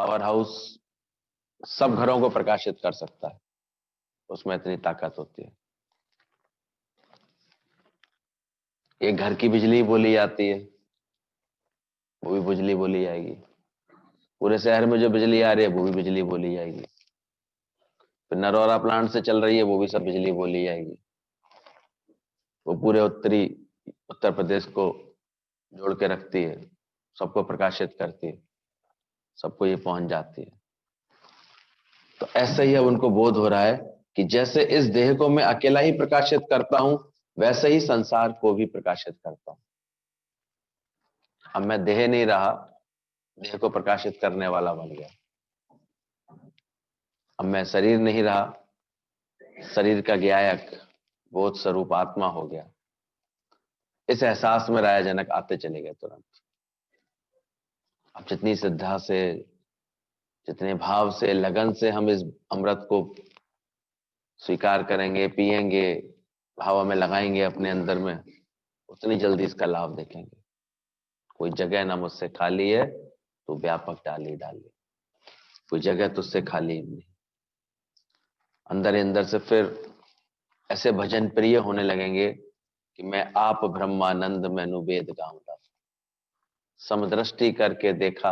Power house सब घरों को प्रकाशित कर सकता है, उसमें इतनी ताकत होती है। एक घर की बिजली बोली जाती है, वो भी बिजली बोली जाएगी। पूरे शहर में जो बिजली आ रही है वो भी बिजली बोली जाएगी। फिर नरौरा प्लांट से चल रही है, वो भी सब बिजली बोली जाएगी। वो पूरे उत्तर प्रदेश को जोड़ के रखती है, सबको प्रकाशित करती है, सबको ये पहुंच जाती है। तो ऐसे ही अब उनको बोध हो रहा है कि जैसे इस देह को मैं अकेला ही प्रकाशित करता हूं, वैसे ही संसार को भी प्रकाशित करता हूं। अब मैं देह नहीं रहा, देह को प्रकाशित करने वाला बन गया। अब मैं शरीर नहीं रहा, शरीर का ज्ञायक बोध स्वरूप आत्मा हो गया। इस एहसास में राजा जनक आते चले गए तुरंत। अब जितनी श्रद्धा से, जितने भाव से, लगन से हम इस अमृत को स्वीकार करेंगे, पिएंगे, भाव में लगाएंगे अपने अंदर में, उतनी जल्दी इसका लाभ देखेंगे। कोई जगह ना मुझसे खाली है तो व्यापक डाली डाली, कोई जगह तुझसे खाली नहीं। अंदर ही अंदर से फिर ऐसे भजन प्रिय होने लगेंगे कि मैं आप ब्रह्मानंद मैनु वेद गाऊंगा। समदृष्टि करके देखा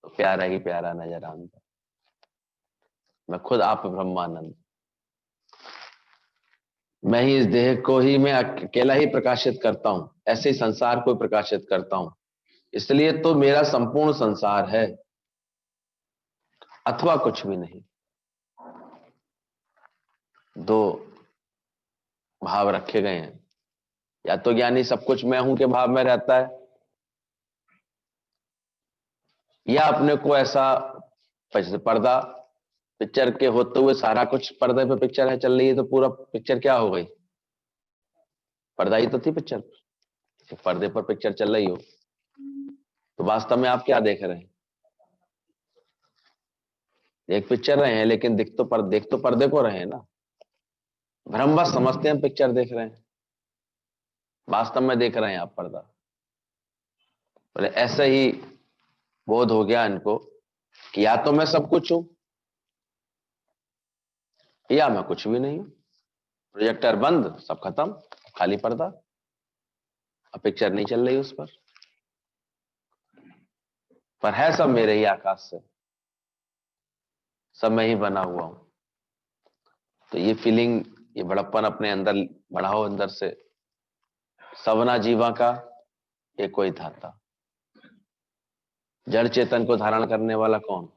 तो प्यारा ही प्यारा नजर आंदा। मैं खुद आप ब्रह्मानंद, मैं ही इस देह को ही मैं अकेला ही प्रकाशित करता हूं, ऐसे ही संसार को प्रकाशित करता हूं। इसलिए तो मेरा संपूर्ण संसार है, अथवा कुछ भी नहीं। दो भाव रखे गए हैं, या तो ज्ञानी सब कुछ मैं हूं के भाव में रहता है, या अपने को ऐसा पर्दा पिक्चर के होते हुए सारा कुछ पर्दे पे पिक्चर है चल रही है, तो पूरा पिक्चर क्या हो गई? पर्दा ही तो थी पिक्चर। पर्दे पर पिक्चर चल रही हो तो वास्तव में आप क्या देख रहे हैं? एक पिक्चर रहे हैं, लेकिन देख तो पर्दे को रहे हैं ना। भ्रम बस समझते हैं पिक्चर देख रहे हैं, वास्तव में देख रहे हैं आप पर्दा। बोले ऐसा ही बोध हो गया इनको कि या तो मैं सब कुछ हूं, या मैं कुछ भी नहीं हूं। प्रोजेक्टर बंद, सब खत्म, खाली पर्दा, अब पिक्चर नहीं चल रही उस पर है सब मेरे ही आकाश से, सब मैं ही बना हुआ हूं। तो ये फीलिंग, ये बड़प्पन अपने अंदर बढ़ाओ अंदर से। सवना जीवा का एक कोई धाता, जड़ चेतन को धारण करने वाला कौन?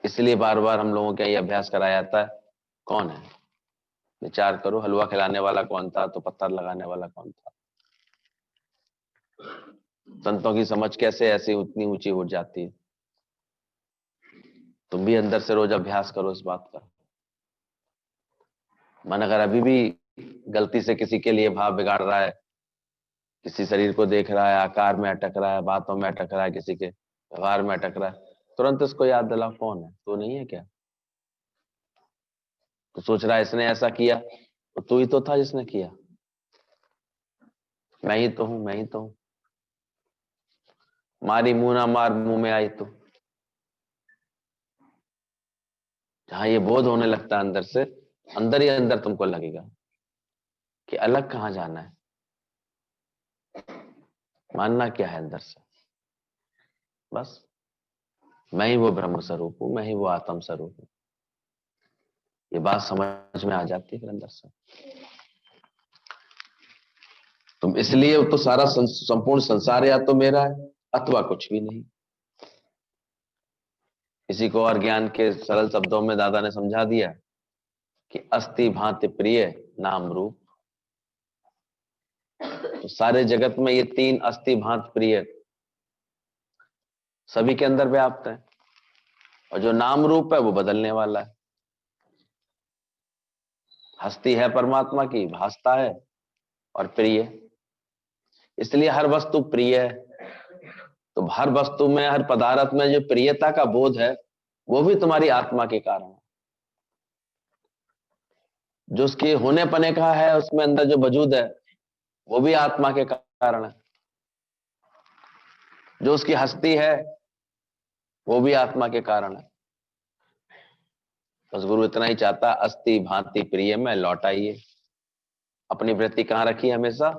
इसलिए बार बार हम लोगों के ये अभ्यास कराया जाता है, कौन है? विचार करो, हलवा खिलाने वाला कौन था तो पत्थर लगाने वाला कौन था? संतों की समझ कैसे ऐसी उतनी ऊंची उठ जाती है। तुम भी अंदर से रोज अभ्यास करो इस बात का। मन अगर अभी भी गलती से किसी के लिए भाव बिगाड़ रहा है, किसी शरीर को देख रहा है, आकार में अटक रहा है, बातों में अटक रहा है, किसी के व्यवहार में अटक रहा है, तुरंत उसको याद दिलाओ, कौन है? तो नहीं है क्या? तो सोच रहा है इसने ऐसा किया, तो तू ही तो था जिसने किया। मैं ही तो हूं, मैं ही तो हूं। मारी मुंह ना मार, मुंह में आई तो। जहां ये बोध होने लगता है अंदर से, अंदर ही अंदर तुमको लगेगा कि अलग कहां जाना है, मानना क्या है अंदर से। बस मैं ही वो ब्रह्म स्वरूप हूं, मैं ही वो आत्म स्वरूप हूं। ये बात समझ में आ जाती है फिर अंदर से। तुम इसलिए तो सारा संपूर्ण संसार या तो मेरा है अथवा कुछ भी नहीं। इसी को और ज्ञान के सरल शब्दों में दादा ने समझा दिया कि अस्ति भांति प्रिय नाम रूप। तो सारे जगत में ये तीन अस्ति भांति प्रिय सभी के अंदर व्याप्त है, और जो नाम रूप है वो बदलने वाला है। हस्ती है परमात्मा की, भासता है और प्रिय, इसलिए हर वस्तु प्रिय है। तो हर वस्तु में, हर पदार्थ में जो प्रियता का बोध है, वो भी तुम्हारी आत्मा के कारण है। जो उसके होने पने का है, उसमें अंदर जो वजूद है, वो भी आत्मा के कारण है। जो उसकी हस्ती है, वो भी आत्मा के कारण है। बस गुरु इतना ही चाहता, अस्ति भांति प्रिय में लौट आइए। अपनी वृत्ति कहाँ रखिए? हमेशा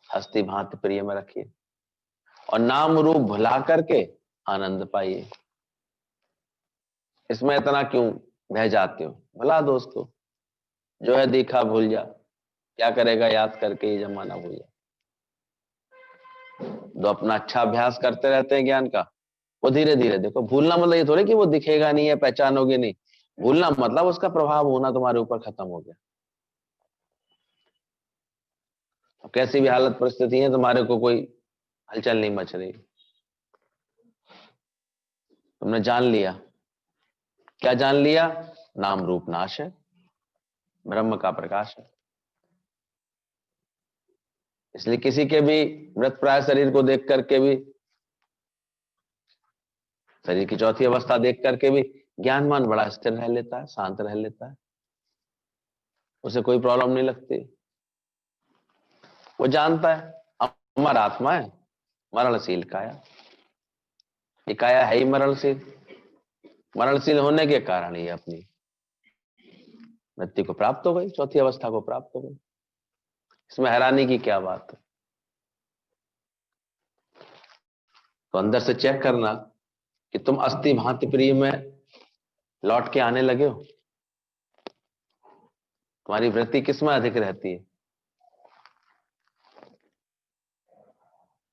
अस्ति भांति प्रिय में रखिए, और नाम रूप भुला करके आनंद पाइए। इसमें इतना क्यों बह जाते हो? भुला दो उसको, जो है देखा भूल जा, क्या करेगा याद करके ये जमाना भूल जा। तो अपना अच्छा अभ्यास करते रहते हैं ज्ञान का, वो धीरे धीरे देखो। भूलना मतलब ये थोड़े कि वो दिखेगा नहीं है, पहचानोगे नहीं। भूलना मतलब उसका प्रभाव होना तुम्हारे ऊपर खत्म हो गया। तो कैसी भी हालत परिस्थिति है, तुम्हारे को कोई हलचल नहीं मच रही, तुमने जान लिया। क्या जान लिया? नाम रूप नाश है, ब्रह्म का प्रकाश है। इसलिए किसी के भी मृत प्राय शरीर को देख करके भी, शरीर की चौथी अवस्था देख करके भी ज्ञानमान बड़ा स्थिर रह लेता है, शांत रह लेता है, उसे कोई प्रॉब्लम नहीं लगती। वो जानता है अमर आत्मा है, मरणशील काया। ये काया है ही मरणशील, मरणशील होने के कारण ये अपनी मृत्यु को प्राप्त हो गई, चौथी अवस्था को प्राप्त हो गई। इसमें हैरानी की क्या बात है? तो अंदर से चेक करना कि तुम अस्थि भांति प्रिय में लौट के आने लगे हो। तुम्हारी वृत्ति किसमें अधिक रहती है?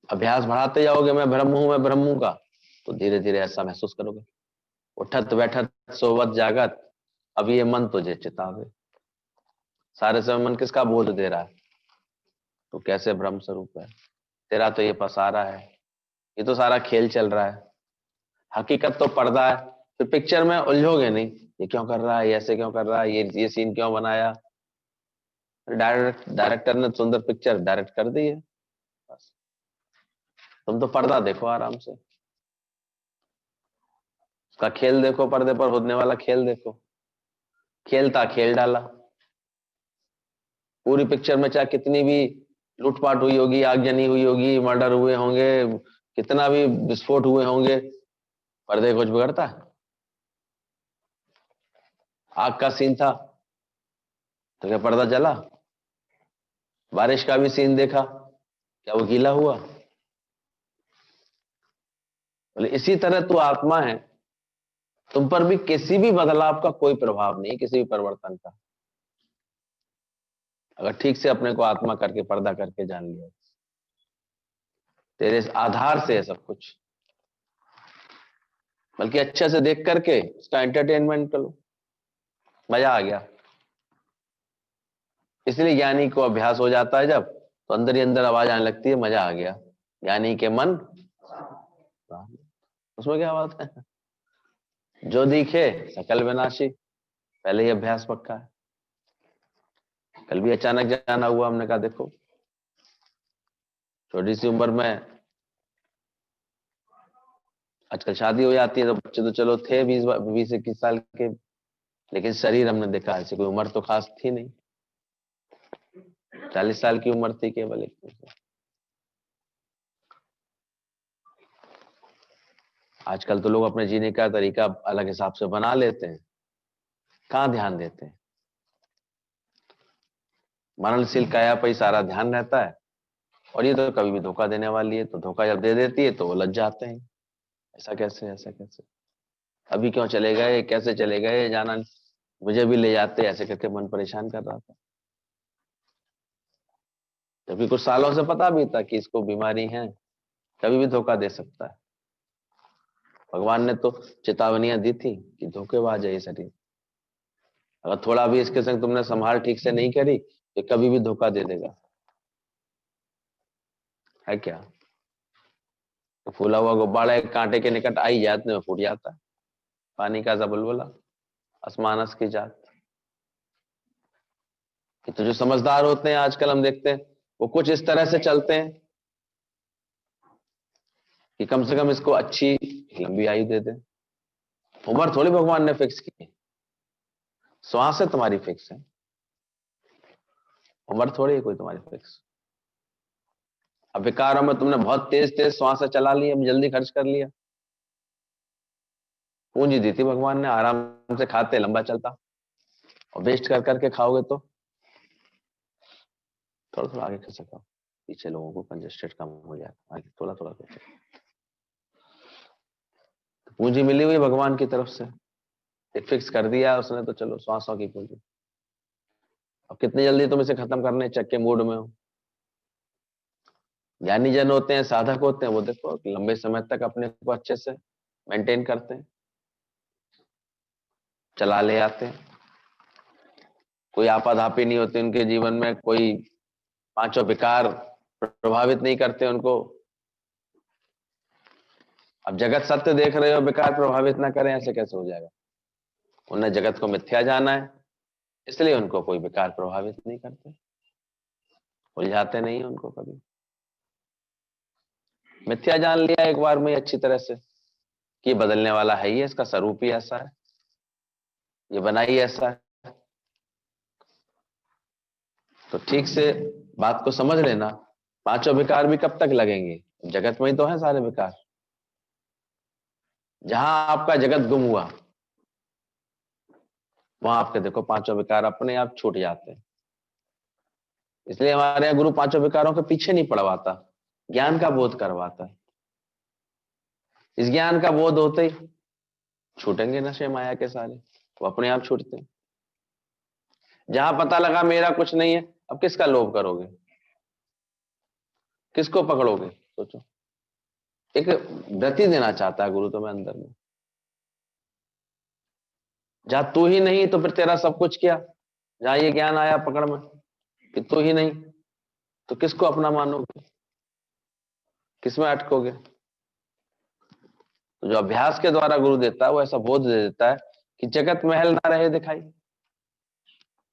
अभ्यास बढ़ाते जाओगे, मैं ब्रह्म हूं, मैं ब्रह्म हूं का, तो धीरे धीरे ऐसा महसूस करोगे। उठत बैठत सोवत जागत, अब ये मन तुझे चितावे। सारे समय मन किसका बोध दे रहा है? तो कैसे ब्रह्म स्वरूप है, तेरा तो ये पसारा है, ये तो सारा खेल चल रहा है। हकीकत तो पर्दा है। फिर पिक्चर में उलझोगे नहीं, ये क्यों कर रहा है, ये ऐसे क्यों कर रहा है, ये सीन क्यों बनाया। डायरेक्टर ने सुंदर पिक्चर डायरेक्ट कर दी है, बस तुम तो पर्दा देखो आराम से, उसका खेल देखो, पर्दे पर होने वाला खेल देखो। खेलता खेल डाला। पूरी पिक्चर में चाहे कितनी भी लूटपाट हुई होगी, आगजनी हुई होगी, मर्डर हुए होंगे, कितना भी विस्फोट हुए होंगे, पर्दे कुछ बिगड़ता है? आग का सीन था तो क्या पर्दा जला? बारिश का भी सीन देखा, क्या वो गीला हुआ? बोले इसी तरह तू आत्मा है, तुम पर भी किसी भी बदलाव का कोई प्रभाव नहीं, किसी भी परिवर्तन का, अगर ठीक से अपने को आत्मा करके पर्दा करके जान लिया। तेरे आधार से है सब कुछ, बल्कि अच्छे से देख करके उसका एंटरटेनमेंट करो, मजा आ गया। इसलिए ज्ञानी को अभ्यास हो जाता है जब, तो अंदर ही अंदर आवाज आने लगती है, मजा आ गया, ज्ञानी के मन, उसमें क्या बात है? जो दिखे सकल विनाशी, पहले ही अभ्यास पक्का है। कल भी अचानक जाना हुआ, हमने कहा देखो छोटी सी उम्र में आजकल शादी हो जाती है, तो बच्चे तो चलो थे 20-21 साल के, लेकिन शरीर हमने देखा ऐसे कोई उम्र तो खास थी नहीं, 40 साल की उम्र थी केवल एक। आजकल तो लोग अपने जीने का तरीका अलग हिसाब से बना लेते हैं, कहाँ ध्यान देते हैं? मरणशील काया पर ही सारा ध्यान रहता है, और ये तो कभी भी धोखा देने वाली है, तो धोखा जब दे देती है तो वो लज जाते हैं, ऐसा कैसे, ऐसा कैसे, अभी क्यों चले गए, कैसे चले गए, जाना नहीं, मुझे भी ले जाते, ऐसे करके मन परेशान कर रहा था। जबकि कुछ सालों से पता भी था कि इसको बीमारी है, कभी भी धोखा दे सकता है। भगवान ने तो चेतावनियां दी थी कि धोखेबाज है ये शरीर, अगर थोड़ा भी इसके संग तुमने संभाल ठीक से नहीं करी तो कभी भी धोखा दे देगा, है क्या? तो फूला हुआ गुब्बारा एक कांटे के निकट आई जात में फूट जाता है, पानी का सा बुलबुला, आसमानस की जात। कि तो जो समझदार होते हैं आजकल हम देखते हैं, वो कुछ इस तरह से चलते हैं कि कम से कम इसको अच्छी लंबी आयु दे दें। उम्र थोड़ी भगवान ने फिक्स की, श्वास है तुम्हारी फिक्स है, उम्र थोड़ी है कोई तुम्हारी फिक्स। अब विकारों में तुमने बहुत तेज तेज श्वास चला लिया, जल्दी खर्च कर लिया, पूंजी दी थी भगवान ने, आराम से खाते, लंबा चलता। और वेस्ट कर करके खाओगे तो थोड़ा थोड़ा आगे खिसक खाओ, पीछे लोगों को कंजेस्टेड कम हो जाएगा, आगे थोड़ा थोड़ा करके। तो पूंजी मिली हुई भगवान की तरफ से, एक फिक्स कर दिया उसने, तो चलो 100 की पूंजी। अब कितनी जल्दी तुम इसे खत्म करने चक के मूड में हो। ज्ञानी जन होते हैं, साधक होते हैं, वो देखो लंबे समय तक अपने को अच्छे से मेंटेन करते हैं, चला ले आते हैं, कोई आपाधापी नहीं होती उनके जीवन में, कोई पांचों विकार प्रभावित नहीं करते उनको। अब जगत सत्य देख रहे हो, विकार प्रभावित ना करें, ऐसे कैसे हो जाएगा। उन्हें जगत को मिथ्या जाना है, इसलिए उनको कोई विकार प्रभावित नहीं करते, उलझाते नहीं उनको कभी। मिथ्या जान लिया एक बार में अच्छी तरह से कि बदलने वाला है ही है, इसका स्वरूप ही ऐसा है, ये बना ही ऐसा है, तो ठीक से बात को समझ लेना। पांचों विकार भी कब तक लगेंगे, जगत में ही तो है सारे विकार। जहां आपका जगत गुम हुआ, वहां आपके देखो पांचों विकार अपने आप छूट जाते हैं। इसलिए हमारे यहाँ गुरु पांचों विकारों के पीछे नहीं पड़वाता, ज्ञान का बोध करवाता है। इस ज्ञान का बोध होते ही छूटेंगे नशे माया के सारे, वो अपने आप छूटते हैं। जहां पता लगा मेरा कुछ नहीं है, अब किसका लोभ करोगे, किसको पकड़ोगे, सोचो। एक गति देना चाहता है गुरु तुम्हें अंदर में। जहां तू ही नहीं तो फिर तेरा सब कुछ क्या। जहां ये ज्ञान आया पकड़ में कि तू ही नहीं, तो किसको अपना मानोगे, किसमें अटकोगे। तो जो अभ्यास के द्वारा गुरु देता है, वो ऐसा बोध दे देता है कि जगत महल ना रहे दिखाई,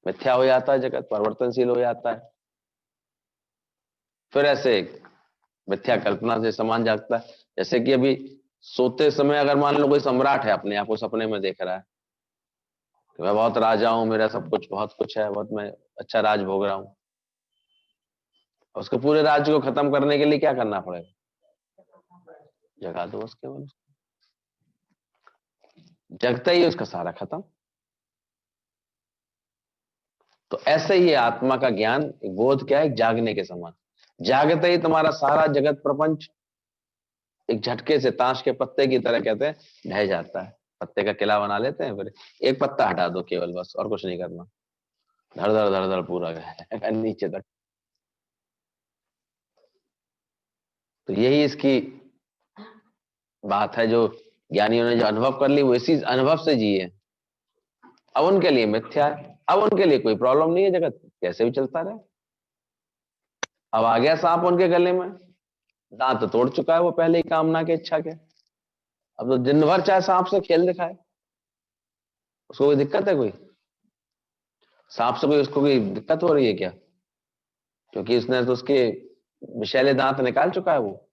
मिथ्या हो जाता है जगत, परिवर्तनशील हो जाता है। फिर ऐसे मिथ्या कल्पना से समान जागता है। जैसे कि अभी सोते समय अगर मान लो कोई सम्राट है, अपने आप को सपने में देख रहा है कि मैं बहुत राजा हूं, मेरा सब कुछ बहुत कुछ है, बहुत मैं अच्छा राज भोग रहा हूं। उसके पूरे राज्य को खत्म करने के लिए क्या करना पड़ेगा, जगा दो उसके केवल, जगता ही उसका सारा खत्म। तो ऐसे ही आत्मा का ज्ञान, बोध क्या है, जागने के समान। जागते ही तुम्हारा सारा जगत प्रपंच एक झटके से, ताश के पत्ते की तरह कहते हैं, ढह जाता है। पत्ते का किला बना लेते हैं, फिर एक पत्ता हटा दो केवल, बस और कुछ नहीं करना, धड़ धड़ धड़ धड़ पूरा नीचे तक। तो यही इसकी बात है, जो ज्ञानियों ने जो अनुभव कर ली, वो इसी अनुभव से जिए। अब उनके लिए मिथ्या है, अब उनके लिए कोई प्रॉब्लम नहीं है, जगत कैसे भी चलता रहे। अब आ गया सांप उनके गले में, दांत तो तोड़ चुका है वो पहले ही कामना के, इच्छा के। अब तो दिन भर चाहे सांप से खेल दिखाए, उसको कोई दिक्कत है, कोई सांप से कोई उसको कोई दिक्कत हो रही है क्या, क्योंकि उसने तो उसके विषैले दांत निकाल चुका है वो।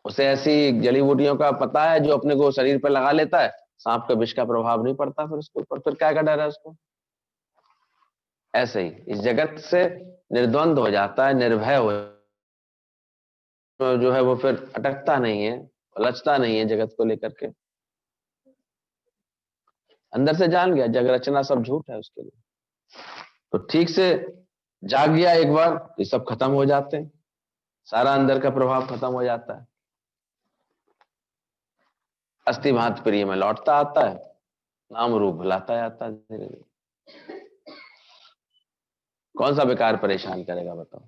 उसे ऐसी जड़ी बूटियों का पता है जो अपने को शरीर पर लगा लेता है, सांप का विष का प्रभाव नहीं पड़ता फिर उसके ऊपर, फिर क्या का डर है उसको। ऐसे ही इस जगत से निर्द्वंद हो जाता है, निर्भय हो, तो जो है वो फिर अटकता नहीं है, लचता नहीं है जगत को लेकर के। अंदर से जान गया जग रचना सब झूठ है उसके लिए, तो ठीक से जाग गया एक बार, ये सब खत्म हो जाते हैं, सारा अंदर का प्रभाव खत्म हो जाता है। अस्थि भांत प्रिय में लौटता आता है, नाम रूप भुलाता जाता है धीरे धीरे। कौन सा विकार परेशान करेगा बताओ,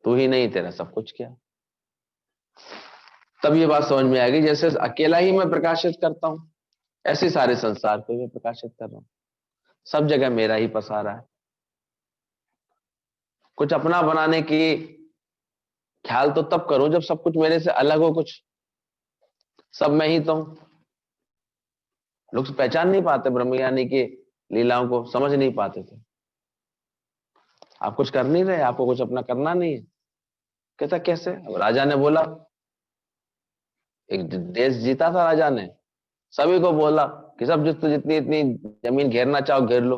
तू ही नहीं तेरा सब कुछ क्या। तब ये बात समझ में आएगी, जैसे अकेला ही मैं प्रकाशित करता हूं, ऐसे सारे संसार को मैं प्रकाशित कर रहा हूं, सब जगह मेरा ही पसारा है। कुछ अपना बनाने की ख्याल तो तब करूं जब सब कुछ मेरे से अलग हो, कुछ सब मैं ही तो हूं। लोग पहचान नहीं पाते ब्रह्मज्ञानी की लीलाओं को, समझ नहीं पाते थे। आप कुछ कर नहीं रहे, आपको कुछ अपना करना नहीं है। कहता कैसे, अब राजा ने बोला, एक देश जीता था राजा ने, सभी को बोला कि सब जितनी इतनी जमीन घेरना चाहो घेर लो,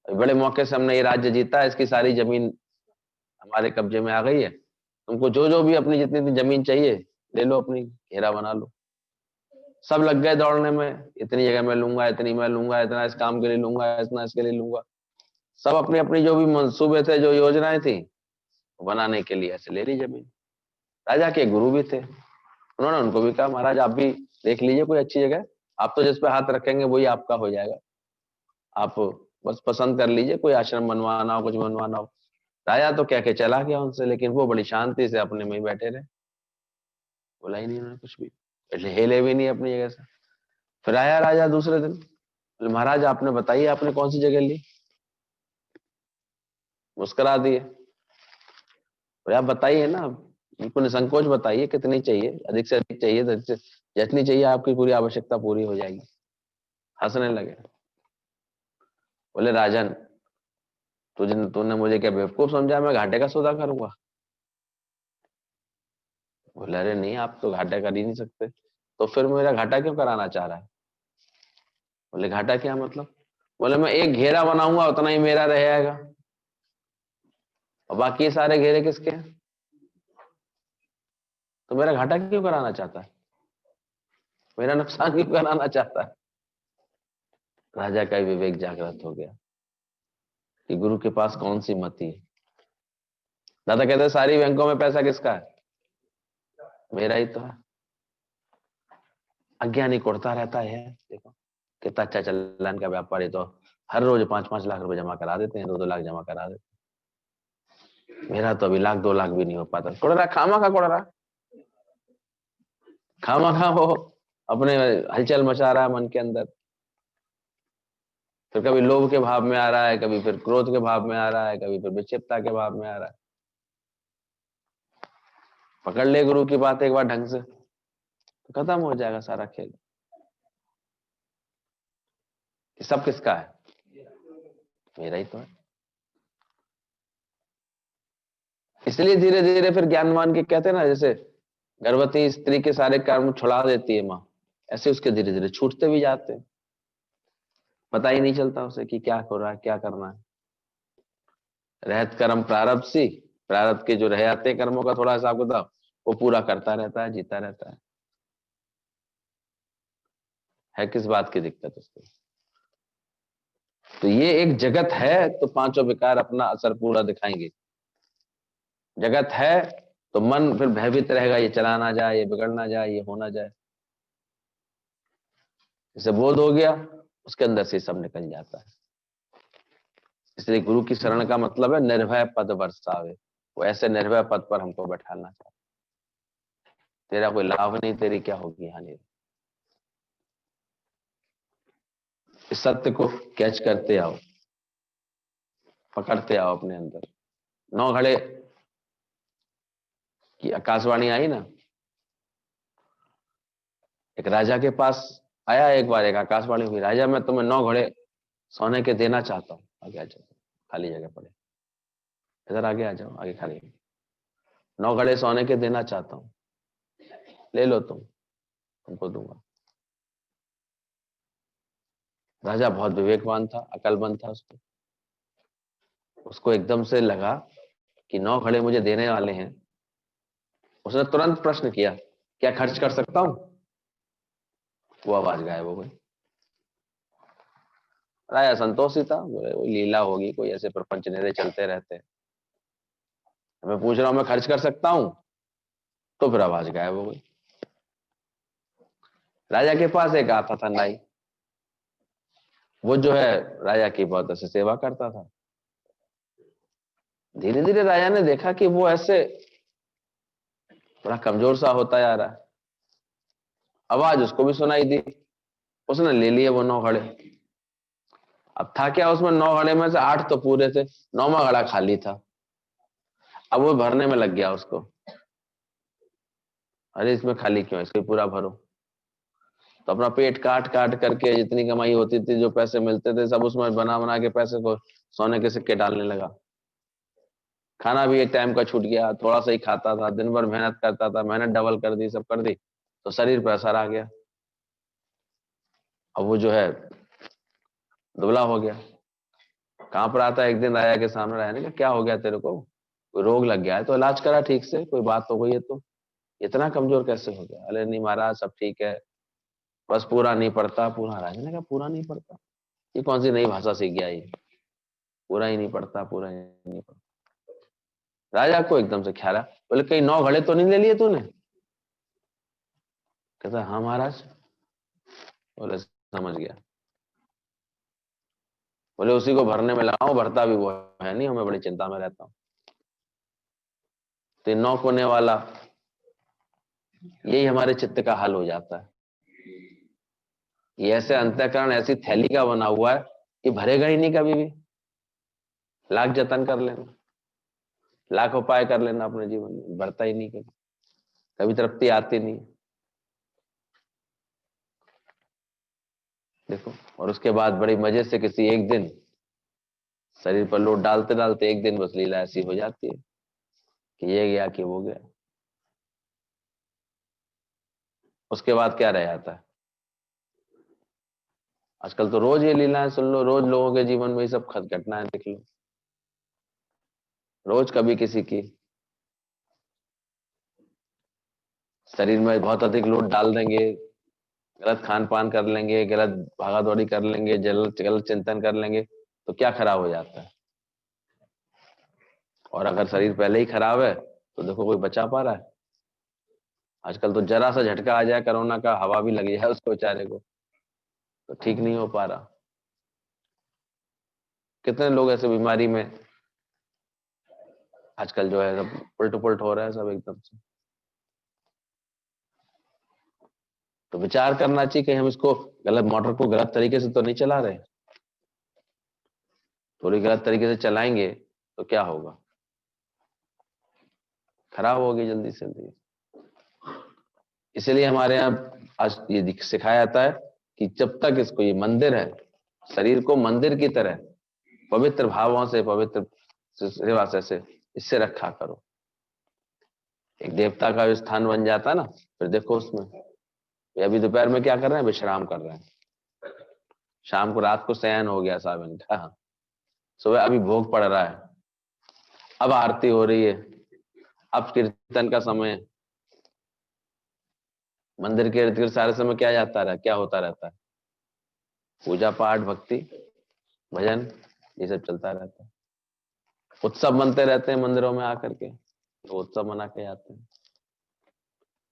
बड़े मौके से हमने ये राज्य जीता है, इसकी सारी जमीन हमारे कब्जे में आ गई है, तुमको जो जो भी अपनी जितनी इतनी जमीन चाहिए ले लो, अपनी घेरा बना लो। सब लग गए दौड़ने में, इतनी जगह मैं लूंगा, इतनी मैं लूंगा, इतना इस काम के लिए लूंगा, इतना इसके लिए लूंगा। सब अपनी अपनी जो भी मंसूबे थे, जो योजनाएं थी बनाने के लिए ऐसे ले ली जमीन। राजा के गुरु भी थे, उन्होंने उनको भी कहा महाराज आप भी देख लीजिए कोई अच्छी जगह, आप तो जिस पे हाथ रखेंगे वही आपका हो जाएगा, आप बस पसंद कर लीजिए, कोई आश्रम बनवाना हो, कुछ बनवाना हो। राजा तो कह के चला गया उनसे, लेकिन वो बड़ी शांति से अपने में ही बैठे रहे, बोला ही नहीं उन्होंने कुछ भी, इसलिए हिले भी नहीं अपनी जगह से। फिर आया राजा दूसरे दिन, बोले महाराज आपने बताइए आपने कौन सी जगह ली। मुस्कुरा दिए, बोले आप बताइए ना, बिल्कुल निसंकोच बताइए, कितनी चाहिए, अधिक से अधिक चाहिए, जितनी चाहिए आपकी पूरी आवश्यकता पूरी हो जाएगी। हंसने लगे, बोले राजन तूने मुझे क्या बेवकूफ समझा, मैं घाटे का सौदा करूंगा। बोले अरे नहीं, आप तो घाटा कर ही नहीं सकते, तो फिर मेरा घाटा क्यों कराना चाह रहा है। बोले घाटा क्या मतलब। बोले मैं एक घेरा बनाऊंगा उतना ही मेरा रह जाएगा, और बाकी सारे घेरे किसके हैं, तो मेरा घाटा क्यों कराना चाहता है, मेरा नुकसान क्यों कराना चाहता है। राजा का विवेक जागृत हो गया कि गुरु के पास कौन सी मति है। दादा कहते हैं सारी बैंकों में पैसा किसका है, मेरा ही तो है। अज्ञानी कोड़ता रहता है, देखो कितना अच्छा चल रहा है इनका व्यापार, ये तो हर रोज 5-5 लाख रुपए जमा करा देते हैं, 2-2 लाख जमा करा देते हैं, मेरा तो अभी 1-2 लाख भी नहीं हो पाता। कोड़ रहा, कोड़ रहा, खामा वो अपने हलचल मचा रहा है मन के अंदर, फिर कभी लोभ के भाव में आ रहा है, कभी फिर क्रोध के भाव में आ रहा है, कभी फिर विक्षिप्तता के भाव में आ रहा है। पकड़ ले गुरु की बात एक बार ढंग से तो खत्म हो जाएगा सारा खेल। कि सब किसका है, मेरा ही तो है। इसलिए धीरे धीरे फिर ज्ञानवान के कहते हैं ना, जैसे गर्भवती स्त्री के सारे कर्म छुड़ा देती है माँ, ऐसे उसके धीरे धीरे छूटते भी जाते हैं, पता ही नहीं चलता उसे कि क्या हो रहा है, क्या करना है। रहत कर्म प्रारब्ध सी, प्रारब्ध के जो रह आते हैं कर्मों का थोड़ा हिसाब किताब, वो पूरा करता रहता है, जीता रहता है किस बात की दिक्कत उसको। तो ये एक जगत है तो पांचों विकार अपना असर पूरा दिखाएंगे। जगत है तो मन फिर भयभीत रहेगा, ये चला ना जाए, ये बिगड़ ना जाए, ये हो ना जाए। जैसे बोध हो गया उसके अंदर से सब निकल जाता है। इसलिए गुरु की शरण का मतलब है निर्भय पद बरसावे, वो ऐसे निर्भय पद पर हमको बैठाना चाहता, तेरा कोई लाभ नहीं, तेरी क्या होगी हानि। इस सत्य को कैच करते आओ, पकड़ते आओ अपने अंदर। 9 घड़े की आकाशवाणी आई ना, एक राजा के पास आया एक बार, एक आकाशवाणी हुई, राजा मैं तुम्हें 9 घड़े सोने के देना चाहता हूँ, आगे आ जाओ, खाली जगह पड़े, इधर आगे आ जाओ, आगे खाली, 9 घड़े सोने के देना चाहता हूँ, ले लो तुमको दूंगा। राजा बहुत विवेकवान था, अकलमंद था, उसको एकदम से लगा कि 9 घड़े मुझे देने वाले हैं। उसने तुरंत प्रश्न किया, क्या खर्च कर सकता हूं। वो आवाज गायब हो गई। राजा संतोषी था, बोले वो लीला होगी, कोई ऐसे प्रपंच नेरे चलते रहते हैं, मैं पूछ रहा हूं मैं खर्च कर सकता हूं, तो फिर आवाज गायब हो गई। राजा के पास एक आता था नाई, वो जो है राजा की बहुत ऐसे सेवा करता था। धीरे धीरे राजा ने देखा कि वो ऐसे थोड़ा कमजोर सा होता जा रहा है, आवाज उसको भी सुनाई दी, उसने ले लिए वो 9 घड़े। अब था क्या, उसमें 9 घड़े में से 8 तो पूरे थे, 9वां घड़ा खाली था। अब वो भरने में लग गया उसको, अरे इसमें खाली क्यों है, इसको पूरा भरो। तो अपना पेट काट काट करके जितनी कमाई होती थी, जो पैसे मिलते थे, सब उसमें बना बना के पैसे को सोने के सिक्के डालने लगा। खाना भी एक टाइम का छूट गया, थोड़ा सा ही खाता था, दिन भर मेहनत करता था, मेहनत डबल कर दी, सब कर दी, तो शरीर पर असर आ गया। अब वो जो है दुबला हो गया। कहां पर आता है, एक दिन राजा के सामने, राजा ने कहा क्या हो गया तेरे को, कोई रोग लग गया है तो इलाज करा ठीक से, कोई बात हो गई है तो, इतना कमजोर कैसे हो गया। अरे नहीं महाराज सब ठीक है, बस पूरा नहीं पढ़ता पूरा। राजा ने कहा पूरा नहीं पढ़ता, ये कौन सी नई भाषा सीख गया ये, पूरा ही नहीं पढ़ता, पूरा ही नहीं पढ़ता। राजा को एकदम से ख्याल आया, बोले कहीं 9 घड़े तो नहीं ले लिए तूने? कहता हाँ महाराज। बोले समझ गया। बोले उसी को भरने में लगाओ, भरता भी वो है नहीं, मैं बड़ी चिंता में रहता हूँ। तो 9 कोने वाला यही हमारे चित्त का हल हो जाता है। ये ऐसे अंतःकरण ऐसी थैली का बना हुआ है कि भरेगा ही नहीं कभी भी। लाख जतन कर लेना, लाख उपाय कर लेना अपने जीवन में, बढ़ता ही नहीं, कभी कभी तृप्ति आती नहीं। देखो, और उसके बाद बड़े मजे से किसी एक दिन शरीर पर लोड डालते डालते एक दिन बस लीला ऐसी हो जाती है कि ये गया कि वो गया। उसके बाद क्या रह जाता है? आजकल तो रोज ये लीलाएं सुन लो, रोज लोगों के जीवन में ये सब घटनाएं देख लो, रोज कभी किसी की शरीर में बहुत अधिक लोड डाल देंगे, गलत खान पान कर लेंगे, गलत भागा दौड़ी कर लेंगे, गलत चिंतन कर लेंगे, तो क्या खराब हो जाता है। और अगर शरीर पहले ही खराब है तो देखो कोई बचा पा रहा है? आजकल तो जरा सा झटका आ जाए कोरोना का, हवा भी लग जाए उसको बेचारे को, तो ठीक नहीं हो पा रहा। कितने लोग ऐसे बीमारी में आजकल जो है सब उल्ट पुलट हो रहा है सब एकदम से। तो विचार करना चाहिए कि हम इसको गलत मोटर को गलत तरीके से तो नहीं चला रहे। थोड़ी गलत तरीके से चलाएंगे तो क्या होगा? खराब होगी जल्दी से जल्दी। इसलिए हमारे यहाँ आज ये सिखाया जाता है कि जब तक इसको, ये मंदिर है, शरीर को मंदिर की तरह पवित्र भावों से, पवित्र सेवा से इससे रखा करो। एक देवता का स्थान बन जाता है ना, फिर देखो उसमें ये अभी दोपहर में क्या कर रहे हैं? विश्राम कर रहे हैं। शाम को, रात को शयन हो गया सावन का, सुबह अभी भोग पड़ रहा है, अब आरती हो रही है, अब कीर्तन का समय है। मंदिर के इर्द गिर्द सारे समय क्या जाता रहा, क्या होता रहता है? पूजा पाठ, भक्ति, भजन, ये सब चलता रहता है। उत्सव मनते रहते हैं मंदिरों में आकर के, तो उत्सव मना के जाते हैं।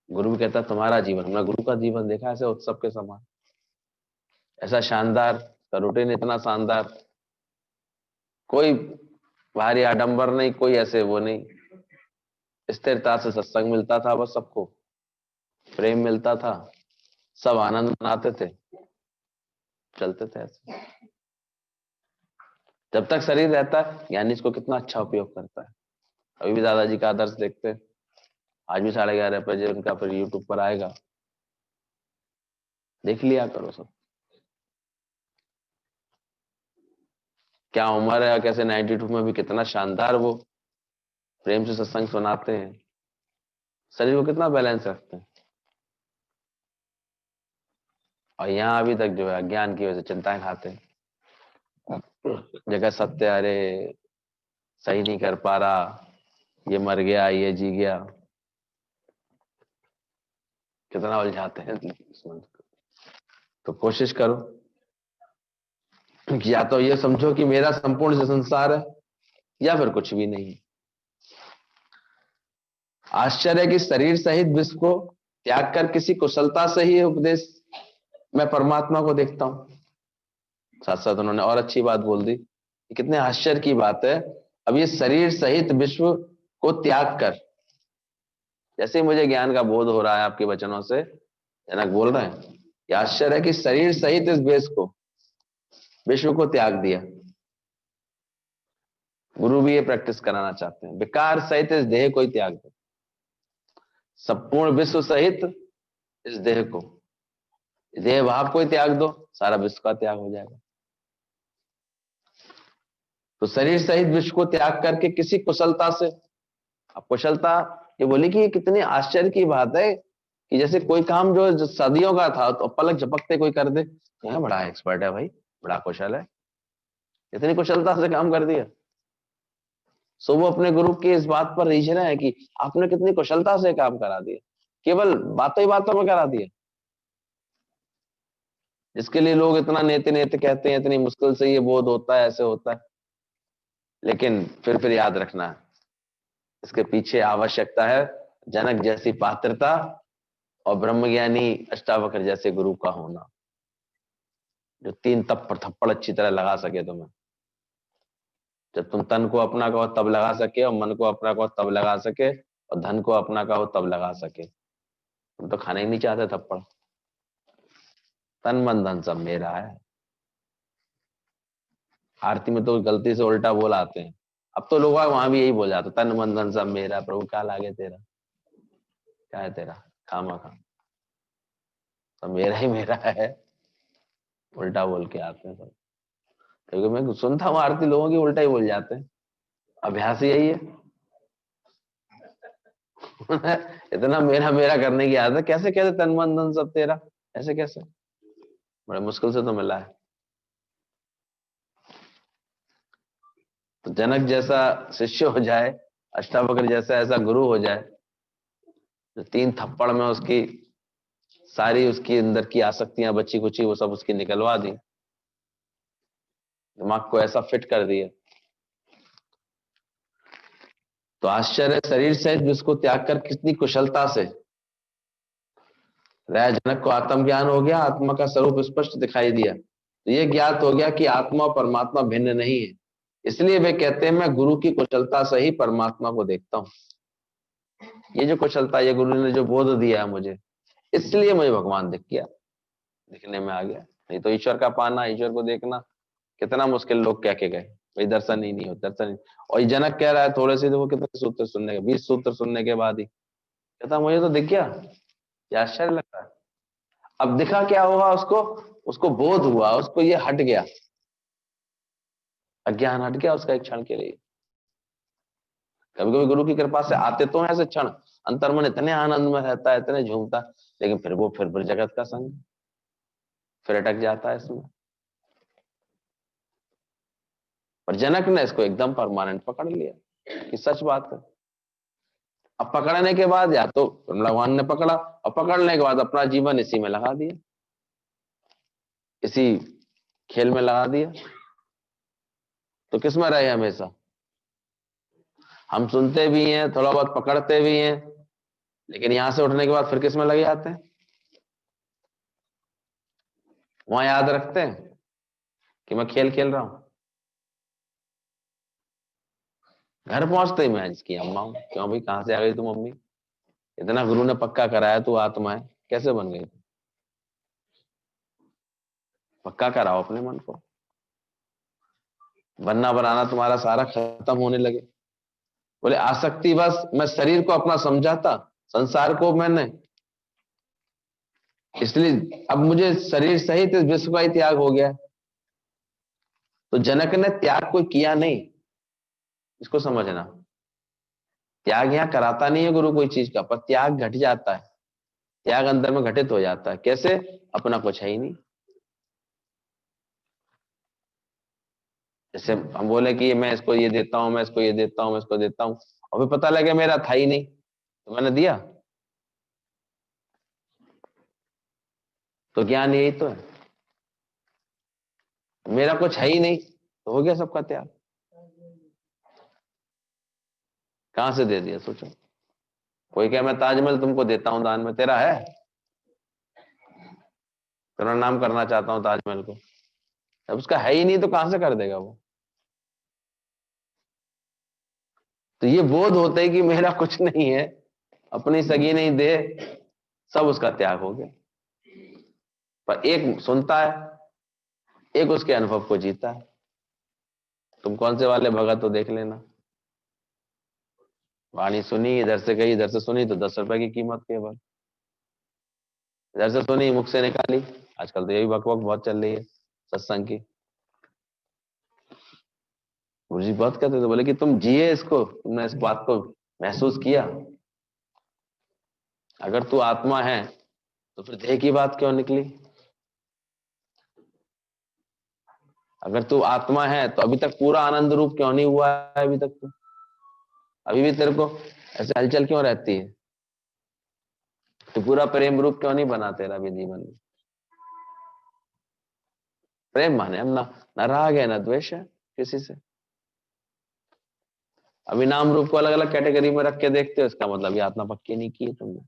गुरु भी कहता है तुम्हारा जीवन, हमने गुरु का जीवन देखा ऐसे उत्सव के समान, ऐसा शानदार, का रूटीन इतना शानदार, कोई भारी आडंबर नहीं, कोई ऐसे वो नहीं, स्थिरता से सत्संग मिलता था, बस सबको प्रेम मिलता था, सब आनंद मनाते थे, चलते थे ऐसे। जब तक शरीर रहता है ज्ञानी इसको कितना अच्छा उपयोग करता है। अभी भी दादाजी का आदर्श देखते हैं, आज भी 11:30 बजे उनका फिर यूट्यूब पर आएगा, देख लिया करो सब। क्या उम्र है, कैसे 92 में भी कितना शानदार वो प्रेम से सत्संग सुनाते हैं, शरीर को कितना बैलेंस रखते हैं। और यहाँ अभी तक जो है अज्ञान की वजह से चिंताएं खाते हैं, जगह सत्य, अरे सही नहीं कर पा रहा, ये मर गया, ये जी गया, कितना उलझाते हैं इसमें। तो कोशिश करो कि या तो ये समझो कि मेरा संपूर्ण संसार है, या फिर कुछ भी नहीं। आश्चर्य कि शरीर सहित विश्व को त्याग कर किसी कुशलता से ही उपदेश मैं परमात्मा को देखता हूं। साथ साथ उन्होंने और अच्छी बात बोल दी, कितने आश्चर्य की बात है। अब ये शरीर सहित विश्व को त्याग कर, जैसे मुझे ज्ञान का बोध हो रहा है आपके वचनों से, जनक बोल रहे हैं, ये आश्चर्य है कि शरीर सहित इस देश को, विश्व को त्याग दिया। गुरु भी ये प्रैक्टिस कराना चाहते हैं, विकार सहित इस देह को ही त्याग दो, संपूर्ण विश्व सहित इस देह को, देह भाव को ही त्याग दो, सारा विश्व का त्याग हो जाएगा। तो शरीर सहित विश्व को त्याग करके किसी कुशलता से, अब कुशलता ये बोली कि ये कितनी आश्चर्य की बात है कि जैसे कोई काम जो सदियों का था तो पलक झपकते कोई कर दे, बड़ा एक्सपर्ट है भाई, बड़ा कुशल है, इतनी कुशलता से काम कर दिया। सो वो अपने गुरु के इस बात पर रीझ रहे हैं कि आपने कितनी कुशलता से काम करा दिया, केवल बातों ही बातों में करा दिया। जिसके लिए लोग इतना नेति नेति कहते हैं, इतनी मुश्किल से ये बोध होता है, ऐसे होता है। लेकिन फिर याद रखना, इसके पीछे आवश्यकता है जनक जैसी पात्रता और ब्रह्मज्ञानी अष्टावक्र जैसे गुरु का होना, जो 3 थप्पड़ अच्छी तरह लगा सके तुम्हें। जब तुम तन को अपना कहो तब लगा सके, और मन को अपना कहो तब लगा सके, और धन को अपना कहो तब लगा सके। तुम तो खाना ही नहीं चाहते थप्पड़। तन मन धन सब मेरा है। आरती में तो गलती से उल्टा बोल आते हैं। अब तो लोग वहां भी यही बोल जाते, तन मन धन सब मेरा। प्रभु क्या लागे तेरा, क्या है तेरा, खामा खा, सब मेरा ही मेरा है। उल्टा बोल के आते हैं सब। क्योंकि मैं सुनता हूँ आरती, लोगों की उल्टा ही बोल जाते हैं। अभ्यास ही यही है। इतना मेरा मेरा करने की आदत, कैसे कैसे तन मन धन सब तेरा, ऐसे कैसे, बड़े मुश्किल से तो मिला है। तो जनक जैसा शिष्य हो जाए, अष्टावक्र जैसा ऐसा गुरु हो जाए, जो 3 थप्पड़ में उसकी सारी, उसकी अंदर की आसक्तियां बची कुची वो सब उसकी निकलवा दी, दिमाग को ऐसा फिट कर दिया। तो आश्चर्य, शरीर सहित जिसको त्याग कर कितनी कुशलता से राजा जनक को आत्मज्ञान हो गया, आत्मा का स्वरूप स्पष्ट दिखाई दिया। तो ये ज्ञात हो गया कि आत्मा और परमात्मा भिन्न नहीं है। इसलिए वे कहते हैं मैं गुरु की कुशलता से ही परमात्मा को देखता हूं। ये जो कुशलता, ये गुरु ने जो बोध दिया है मुझे, इसलिए मुझे भगवान दिख गया, दिखने में आ गया। नहीं तो ईश्वर का पाना, ईश्वर को देखना कितना मुश्किल। लोग कह के गए भाई दर्शन ही नहीं हो, दर्शन ही। और ये जनक कह रहा है थोड़े से, वो कितने सूत्र सुनने के, 20 सूत्र सुनने के बाद ही कहता मुझे तो दिख गया। ये आश्चर्य लगता है। अब दिखा क्या होगा उसको, उसको बोध हुआ, उसको ये हट गया, अज्ञान हट गया उसका एक क्षण के लिए। कभी कभी गुरु की कृपा से आते तो हैं ऐसे क्षण, अंतर्मन इतने आनंद में रहता है, इतने झूमता, लेकिन फिर वो फिर जगत का संग, फिर अटक जाता है इसमें। पर जनक ने इसको एकदम परमानेंट पकड़ लिया कि सच बात है। अब पकड़ने के बाद या तो भगवान ने पकड़ा, और पकड़ने के बाद अपना जीवन इसी में लगा दिया, इसी खेल में लगा दिया। तो किस में रहे हमेशा, हम सुनते भी हैं, थोड़ा बहुत पकड़ते भी हैं, लेकिन यहां से उठने के बाद फिर किस में लगे जाते हैं। वहां याद रखते हैं कि मैं खेल खेल रहा हूं, घर पहुंचते ही मैं इसकी अम्मा हूं। क्यों भाई, कहां से आ गई तू मम्मी, इतना गुरु ने पक्का कराया तू आत्मा है, कैसे बन गई। पक्का कराओ अपने मन को, बनना बनाना तुम्हारा सारा खत्म होने लगे। बोले आसक्ति बस, मैं शरीर को अपना समझाता, संसार को मैंने, इसलिए अब मुझे शरीर सहित इस विश्व का ही त्याग हो गया। तो जनक ने त्याग कोई किया नहीं, इसको समझना। त्याग यहां कराता नहीं है गुरु कोई चीज का, पर त्याग घट जाता है, त्याग अंदर में घटित हो जाता है। कैसे, अपना कुछ है ही नहीं। जैसे हम बोले कि मैं इसको ये देता हूं, मैं इसको ये देता हूं, मैं इसको देता हूं, और फिर पता लगे मेरा था ही नहीं, तो मैंने दिया। तो ज्ञान यही तो है, मेरा कुछ है ही नहीं, तो हो गया सबका त्याग। कहां से दे दिया सोचो। कोई कहे मैं ताजमहल तुमको देता हूं दान में, तेरा है, तेरा नाम करना चाहता हूं ताजमहल को, अब उसका है ही नहीं तो कहां से कर देगा वो। तो ये बोध होता है कि मेरा कुछ नहीं है, अपनी सगी नहीं दे, सब उसका त्याग हो गया। पर एक सुनता है, एक उसके अनुभव को जीता है। तुम कौन से वाले भगत हो देख लेना। वाणी सुनी, इधर से गई, इधर से सुनी तो 10 रुपए की कीमत केवल, इधर से सुनी मुख से निकाली। आजकल तो यही बकबक बहुत चल रही है सत्संग की। गुरु जी बात कहते थे, बोले कि तुम जिए इसको, तुमने इस बात को महसूस किया। अगर तू आत्मा है तो फिर देह की बात क्यों निकली। अगर तू आत्मा है तो अभी तक पूरा आनंद रूप क्यों नहीं हुआ है अभी तक। तो अभी भी तेरे को ऐसे हलचल क्यों रहती है, तो पूरा प्रेम रूप क्यों नहीं बना तेरा भी जीवन में। प्रेम माने हम ना राग है ना द्वेष है किसी से। अभी नाम रूप को अलग अलग कैटेगरी में रख के देखते हो, इसका मतलब ये आत्मा पक्की नहीं की है तुमने।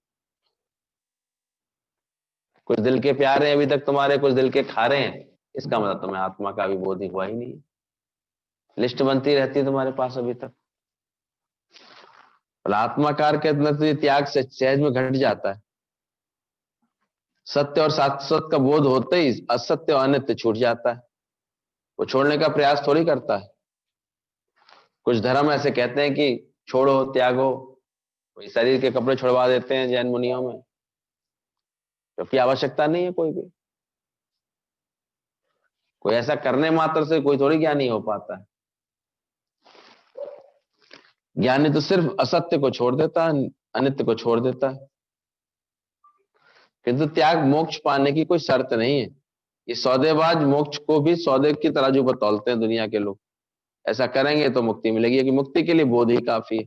कुछ दिल के प्यारे हैं अभी तक तुम्हारे, कुछ दिल के खारे हैं, इसका मतलब तुम्हें आत्मा का भी बोध ही हुआ ही नहीं। लिस्ट बनती रहती है तुम्हारे पास अभी तक। आत्माकार के नतीजे त्याग से सहज में घट जाता है। सत्य और शाश्वत का बोध होते ही असत्य और अनित्य छूट जाता है। वो छोड़ने का प्रयास थोड़ी करता है। कुछ धर्म ऐसे कहते हैं कि छोड़ो त्यागो, कोई शरीर के कपड़े छुड़वा देते हैं जैन मुनियों में, जबकि आवश्यकता नहीं है कोई भी। कोई ऐसा करने मात्र से कोई थोड़ी ज्ञानी हो पाता है। ज्ञानी तो सिर्फ असत्य को छोड़ देता है, अनित्य को छोड़ देता है। किंतु त्याग मोक्ष पाने की कोई शर्त नहीं है। ये सौदेबाज मोक्ष को भी सौदे की तराजू पर तौलते हैं दुनिया के लोग। ऐसा करेंगे तो मुक्ति मिलेगी, कि मुक्ति के लिए बोध ही काफी है।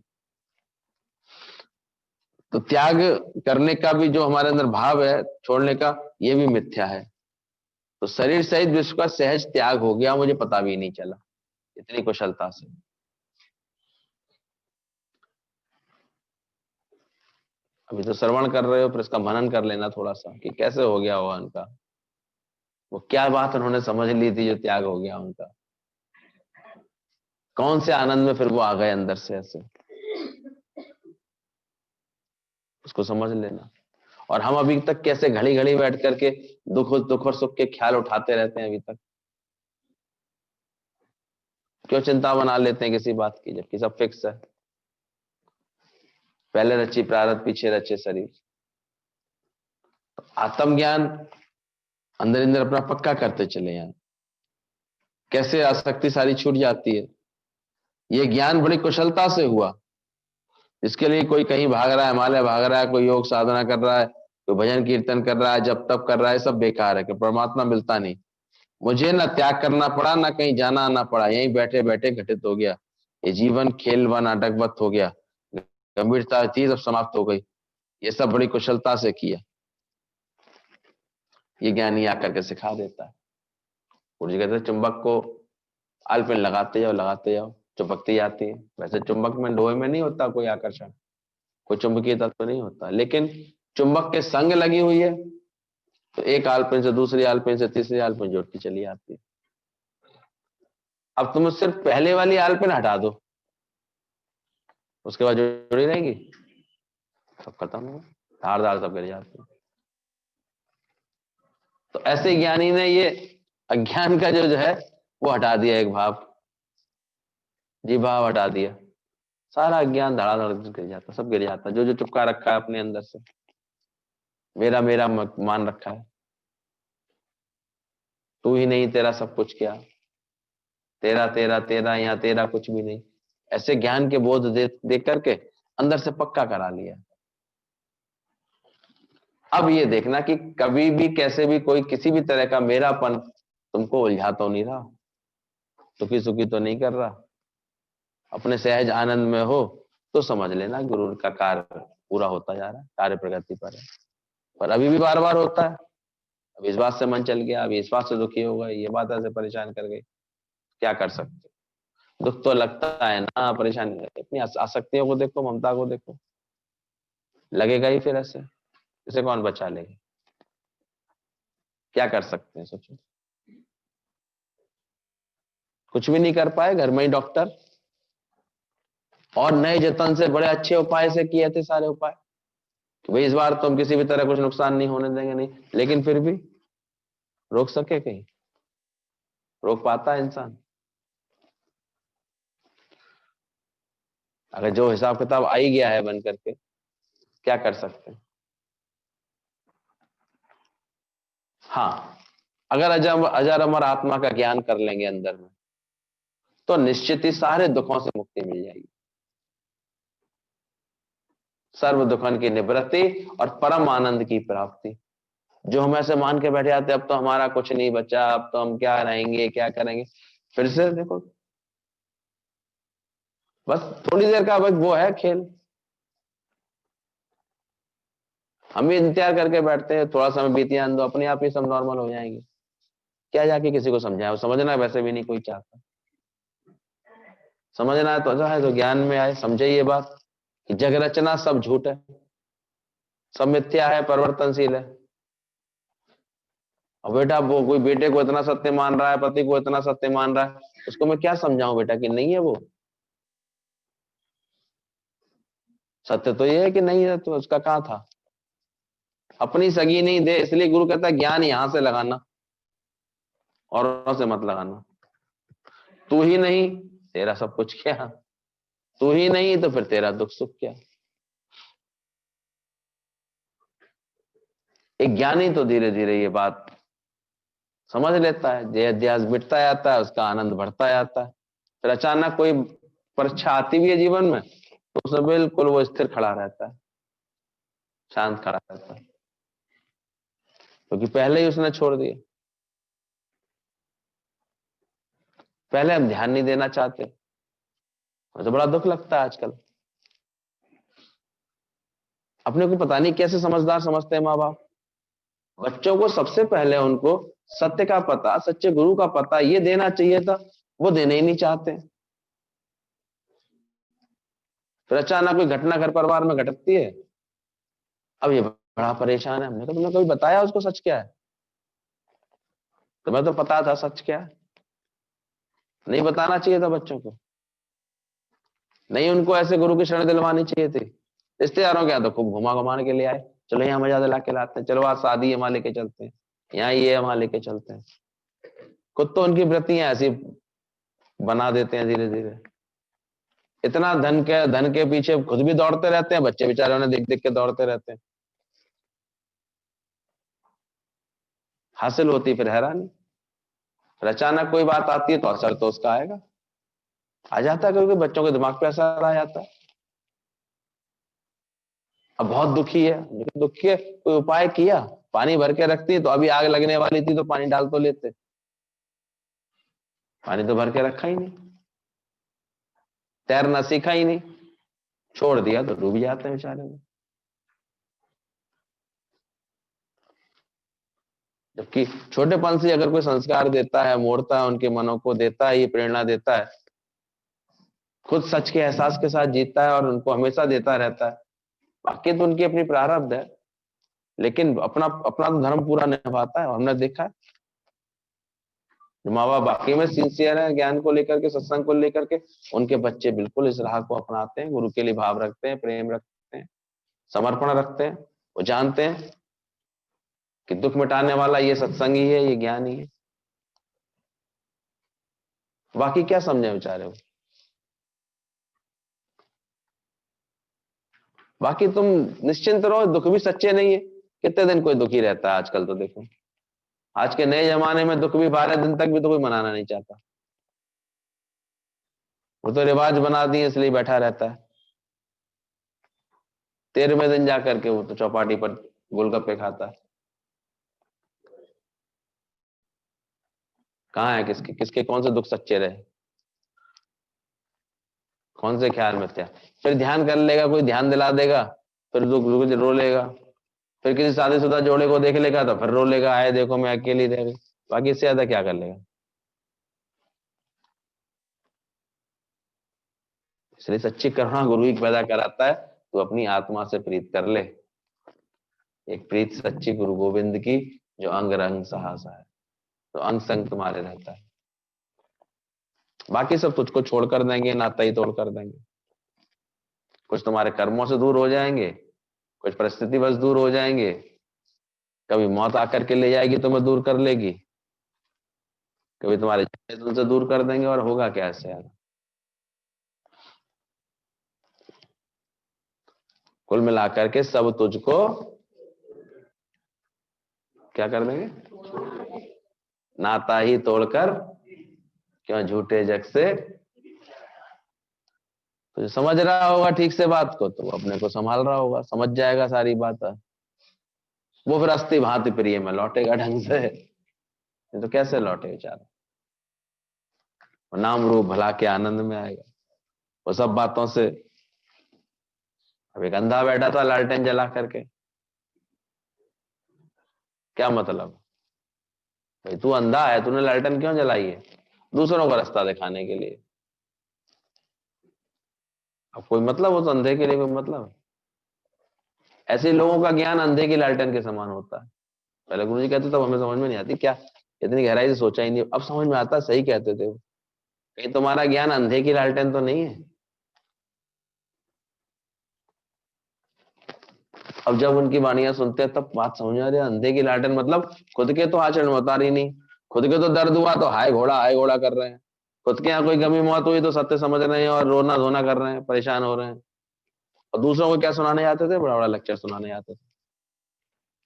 तो त्याग करने का भी जो हमारे अंदर भाव है छोड़ने का, ये भी मिथ्या है। तो शरीर सहित विश्व का सहज त्याग हो गया, मुझे पता भी नहीं चला, इतनी कुशलता से। अभी तो श्रवण कर रहे हो, फिर इसका मनन कर लेना थोड़ा सा कि कैसे हो गया होगा उनका, वो क्या बात उन्होंने समझ ली थी जो त्याग हो गया उनका, कौन से आनंद में फिर वो आ गए अंदर से ऐसे, उसको समझ लेना। और हम अभी तक कैसे घड़ी घड़ी बैठ करके दुख और सुख के ख्याल उठाते रहते हैं अभी तक। क्यों चिंता बना लेते हैं किसी बात की, जबकि सब फिक्स है। पहले रची प्रारब्ध, पीछे रचे शरीर। आत्मज्ञान अंदर अंदर अपना पक्का करते चले यार, कैसे आसक्ति सारी छूट जाती है। ये ज्ञान बड़ी कुशलता से हुआ। इसके लिए कोई कहीं भाग रहा है, हिमालय भाग रहा है, कोई योग साधना कर रहा है, कोई भजन कीर्तन कर रहा है, जब तब कर रहा है, सब बेकार है, कि परमात्मा मिलता नहीं। मुझे ना त्याग करना पड़ा, ना कहीं जाना आना पड़ा, यहीं बैठे बैठे घटित हो गया। ये जीवन खेल व नाटकवत हो गया, गंभीरता थी सब समाप्त हो गई। ये सब बड़ी कुशलता से किया। ये ज्ञानी आकर के सिखा देता है। गुरु जी कहते हैं चुंबक को आलपिन लगाते जाओ, चुंबकती जाती है। वैसे चुंबक में लोहे में नहीं होता कोई आकर्षण, कोई चुंबकीय तत्व नहीं होता, लेकिन चुंबक के संग लगी हुई है तो एक आलपिन से दूसरी आलपिन से तीसरी आलपिन जुड़ती चली आती है। अब तुम सिर्फ पहले वाली आलपिन हटा दो, उसके बाद जुड़ी रहेगी, सब खत्म हो, धार धार सब गिर जाते हैं। तो ऐसे ज्ञानी ने ये अज्ञान का जो है वो हटा दिया, एक भाव जी भाव हटा दिया, सारा अज्ञान धड़ाधड़ गिर जाता, सब गिर जाता। जो जो चुपका रखा है अपने अंदर से, मेरा मेरा मान रखा है, तू ही नहीं तेरा सब कुछ क्या, तेरा तेरा तेरा, यहाँ तेरा कुछ भी नहीं, ऐसे ज्ञान के बोध दे करके अंदर से पक्का करा लिया। अब ये देखना कि कभी भी कैसे भी कोई किसी भी तरह का मेरापन तुमको उलझा तो नहीं रहा, सुखी सुखी तो नहीं कर रहा, अपने सहज आनंद में हो तो समझ लेना गुरु का कार्य पूरा होता जा रहा है, कार्य प्रगति पर है। पर अभी भी बार बार होता है। अब इस बात से मन चल गया, अभी इस बात से दुखी हो गए, ये बात ऐसे परेशान कर गई, क्या कर सकते। दुख तो लगता है ना, परेशानी, इतनी आसक्तियों को देखो, ममता को देखो, लगेगा ही फिर ऐसे। इसे कौन बचा लेगा, क्या कर सकते हैं सोचो। कुछ भी नहीं कर पाए, घर में ही डॉक्टर, और नए जतन से बड़े अच्छे उपाय से किए थे सारे उपाय, तो भाई इस बार तो हम किसी भी तरह कुछ नुकसान नहीं होने देंगे, नहीं, लेकिन फिर भी रोक सके कहीं, रोक पाता है इंसान? अगर जो हिसाब किताब आ ही गया है बन करके, क्या कर सकते हैं। हाँ, अगर अजर अमर आत्मा का ज्ञान कर लेंगे अंदर में, तो निश्चित ही सारे दुखों से मुक्ति मिल जाएगी, सर्व दुखन की निवृत्ति और परम आनंद की प्राप्ति। जो हम ऐसे मान के बैठे आते अब तो हमारा कुछ नहीं बचा, अब तो हम क्या रहेंगे, क्या करेंगे, फिर से देखो, बस थोड़ी देर का बस वो है खेल। हम भी इंतजार करके बैठते हैं, थोड़ा समय बीत जाने दो, अपने आप ही सब नॉर्मल हो जाएंगे। क्या जाके किसी को समझाए? वो समझना वैसे भी नहीं कोई चाहता। समझना है तो अच्छा है तो ज्ञान में आए, समझे ये बात कि जग रचना सब झूठ है, सब मिथ्या है, परिवर्तनशील है। और बेटा वो कोई बेटे को इतना सत्य मान रहा है, पति को इतना सत्य मान रहा है, उसको मैं क्या समझाऊं बेटा कि नहीं है वो सत्य? तो ये है कि नहीं है, तो उसका कहाँ था? अपनी सगी नहीं दे, इसलिए गुरु कहता है ज्ञान यहां से लगाना, औरों से मत लगाना। तू ही नहीं, तेरा सब कुछ क्या? तू ही नहीं तो फिर तेरा दुख सुख क्या? एक ज्ञानी तो धीरे धीरे ये बात समझ लेता है, जय अध्यास मिटता जाता है, उसका आनंद बढ़ता जाता है। फिर अचानक कोई परीक्षा आती भी है जीवन में, तो उसमें बिल्कुल वो स्थिर खड़ा रहता है, शांत खड़ा रहता है, क्योंकि पहले ही उसने छोड़ दिया। पहले हम ध्यान नहीं देना चाहते, मुझे तो बड़ा दुख लगता है आजकल। अपने को पता नहीं कैसे समझदार समझते हैं माँ बाप। बच्चों को सबसे पहले उनको सत्य का पता, सच्चे गुरु का पता ये देना चाहिए था, वो देने ही नहीं चाहते। फिर अचानक कोई घटना घर परिवार में घटती है, अब ये बड़ा परेशान है। हमने कहा तुमने कभी बताया उसको सच क्या है? तुम्हें तो पता था सच क्या है, नहीं बताना चाहिए था बच्चों को। नहीं उनको ऐसे गुरु की शरण दिलवानी चाहिए थी। रिश्तेदारों के यहाँ तो खूब घुमा घुमाने के लिए आए, चलो यहाँ मजा दिला के लाते हैं, चलो आज शादी है वहां लेके चलते हैं, यहाँ ये वहां लेके चलते हैं। खुद तो उनकी वृत्तियां ऐसी बना देते हैं धीरे धीरे। इतना धन के पीछे खुद भी दौड़ते रहते हैं, बच्चे बेचारे उन्हें देख देख के दौड़ते रहते हैं। हासिल होती फिर हैरानी। फिर अचानक कोई बात आती है तो असर तो उसका आएगा, आ जाता है, क्योंकि बच्चों के दिमाग पे असर आ जाता है। अब बहुत दुखी है, लेकिन दुखी है, कोई उपाय किया? पानी भर के रखती तो अभी आग लगने वाली थी तो पानी डाल तो लेते, पानी तो भर के रखा ही नहीं। तैरना सीखा ही नहीं, छोड़ दिया तो डूब जाते हैं बेचारे में। जबकि छोटेपन से अगर कोई संस्कार देता है, मोड़ता है उनके मनों को, देता है ये प्रेरणा देता है, खुद सच के एहसास के साथ जीतता है और उनको हमेशा देता रहता है, बाकी तो उनकी अपनी प्रारब्ध है, लेकिन अपना अपना तो धर्म पूरा निभाता है। और हमने देखा है जो माँ बाप बाकी में सिंसियर है ज्ञान को लेकर के, सत्संग को लेकर के, उनके बच्चे बिल्कुल इस राह को अपनाते हैं, गुरु के लिए भाव रखते हैं, प्रेम रखते हैं, समर्पण रखते हैं। वो जानते हैं कि दुख मिटाने वाला ये सत्संग ही है, ये ज्ञान ही है। बाकी क्या समझे बेचारे वो? बाकी तुम निश्चिंत रहो, दुख भी सच्चे नहीं है। कितने दिन कोई दुखी रहता है आजकल? तो देखो आज के नए जमाने में दुख भी 12 दिन तक भी तो कोई मनाना नहीं चाहता। वो तो रिवाज बना दिए इसलिए बैठा रहता है। 13वें दिन जाकर के वो तो चौपाटी पर गोलगप्पे खाता है। कहाँ है किसके किसके कौन से दुख सच्चे रहे, कौन से ख्याल में थे? फिर ध्यान कर लेगा, कोई ध्यान दिला देगा, फिर दुख रो लेगा। फिर किसी शादीशुदा जोड़े को देख लेगा तो फिर रो लेगा, आए देखो मैं अकेली रह गई। बाकी इससे ज्यादा क्या कर लेगा? इसलिए सच्ची करुणा गुरु ही पैदा कराता है। तो अपनी आत्मा से प्रीत कर ले, एक प्रीत सच्ची गुरु गोविंद की, जो अंग रंग सहासा है, तो अंग संग तुम्हारे रहता है। बाकी सब तुझको छोड़ कर देंगे, नाता ही तोड़ कर देंगे। कुछ तुम्हारे कर्मों से दूर हो जाएंगे, कुछ परिस्थिति बस दूर हो जाएंगे, कभी मौत आकर के ले जाएगी तुम्हें दूर कर लेगी, कभी तुम्हारे तुमसे दूर कर देंगे, और होगा क्या ऐसे यार? कुल मिलाकर के सब तुझको क्या कर देंगे? नाता ही तोड़कर क्यों झूठे जग से। तो समझ रहा होगा ठीक से बात को, तो वो अपने को संभाल रहा होगा, समझ जाएगा सारी बात। वो फिर अस्थि भांति प्रिय में लौटेगा ढंग से, नहीं तो कैसे लौटे बेचारा? नाम रूप भला के आनंद में आएगा। वो सब बातों से, अब एक अंधा बैठा था लालटेन जला करके, क्या मतलब? भाई तू अंधा है, तूने लालटेन क्यों जलाई है? दूसरों का रास्ता दिखाने के लिए। अब कोई मतलब, उस अंधे के लिए कोई मतलब है? ऐसे लोगों का ज्ञान अंधे की लालटेन के समान होता है। पहले गुरु जी कहते तब हमें समझ में नहीं आती, क्या इतनी गहराई से सोचा ही नहीं, अब समझ में आता, सही कहते थे वो। कहीं तुम्हारा ज्ञान अंधे की लालटेन तो नहीं है? अब जब उनकी वाणियां सुनते हैं तब बात समझ में आ रही है, अंधे की लालटेन मतलब खुद के तो आचरण में उतार ही नहीं, खुद के तो दर्द हुआ तो हाय घोड़ा कर रहे हैं, खुद के यहाँ कोई गमी मौत हुई तो सत्य समझ रहे हैं और रोना धोना कर रहे हैं, परेशान हो रहे हैं। और दूसरों को क्या सुनाने जाते थे? बड़ा बड़ा लेक्चर सुनाने जाते थे।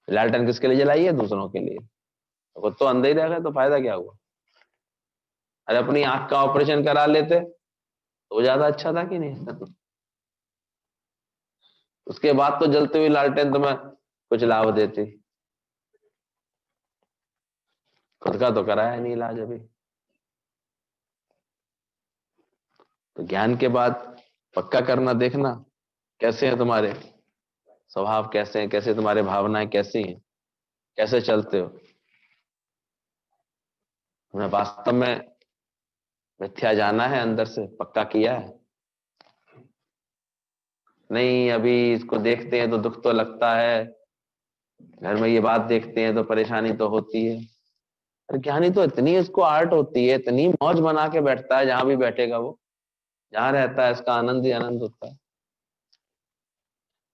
लालटेन किसके लिए जलाई है? दूसरों के लिए। तो खुद तो अंधे ही रह गए तो फायदा क्या हुआ? अरे अपनी आंख का ऑपरेशन करा लेते तो ज्यादा अच्छा था कि नहीं? उसके बाद तो जलती हुई लालटेन तुम्हें कुछ लाभ देती, खुद का तो कराया नहीं इलाज अभी। तो ज्ञान के बाद पक्का करना, देखना कैसे हैं तुम्हारे स्वभाव, कैसे हैं, कैसे तुम्हारे भावनाएं कैसी हैं, कैसे चलते हो। तुम्हें वास्तव में मिथ्या जाना है, अंदर से पक्का किया है? नहीं, अभी इसको देखते हैं तो दुख तो लगता है, घर में ये बात देखते हैं तो परेशानी तो होती है। अरे ज्ञानी तो इतनी इसको आर्ट होती है, इतनी मौज बना के बैठता है, जहां भी बैठेगा वो, जहां रहता है इसका आनंद ही आनंद होता है।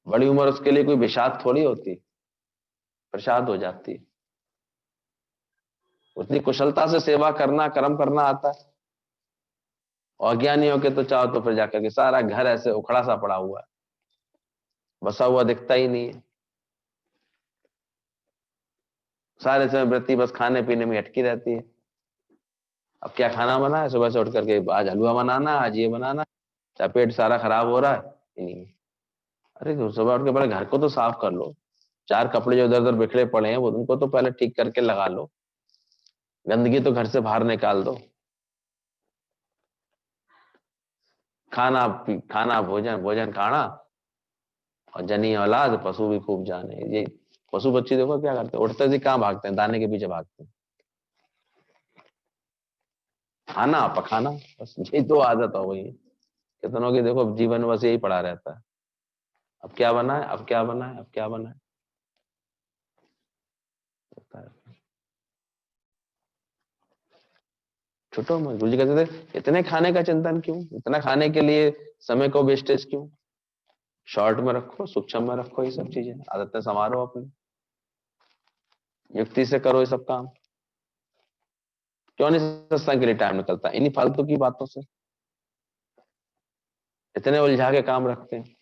बड़ी उम्र उसके लिए कोई विषाद थोड़ी होती, प्रसाद हो जाती है। उतनी कुशलता से सेवा करना, कर्म करना आता है। और अज्ञानियों के तो चाहो तो फिर जाकर के सारा घर ऐसे उखड़ा सा पड़ा हुआ है, बसा हुआ दिखता ही नहीं है। सारे समय वृत्ति बस खाने पीने में अटकी रहती है। अब क्या खाना बना है, सुबह से उठ करके आज हलवा बनाना, आज ये बनाना, चाहे पेट सारा खराब हो रहा है इन्हीं में। अरे तो सुबह उठ के पहले घर को तो साफ कर लो, चार कपड़े जो इधर उधर बिखरे पड़े हैं वो उनको तो पहले ठीक करके लगा लो, गंदगी तो घर से बाहर निकाल दो। खाना भोजन, भोजन खाना, और जनी औलाद पशु भी खूब जाने। ये पशु पक्षी देखो क्या करते हैं, उठते ही कहाँ भागते हैं? दाने के पीछे भागते हैं। खाना पकाना, बस यही तो आदत हो गई है कितनों की। देखो जीवन बस यही पड़ा रहता है, अब क्या बना है, अब क्या बना है, अब क्या बना है। छुटो मत, गुरु जी कहते थे इतने खाने का चिंतन क्यों, इतना खाने के लिए समय को वेस्टेज क्यों? शॉर्ट में रखो, सूक्ष्म में रखो, ये सब चीजें आदतें संवारो अपनी, युक्ति से करो ये सब काम। क्यों नहीं सत्संग के लिए टाइम निकलता? इन्हीं फालतू की बातों से इतने उलझा के काम रखते हैं।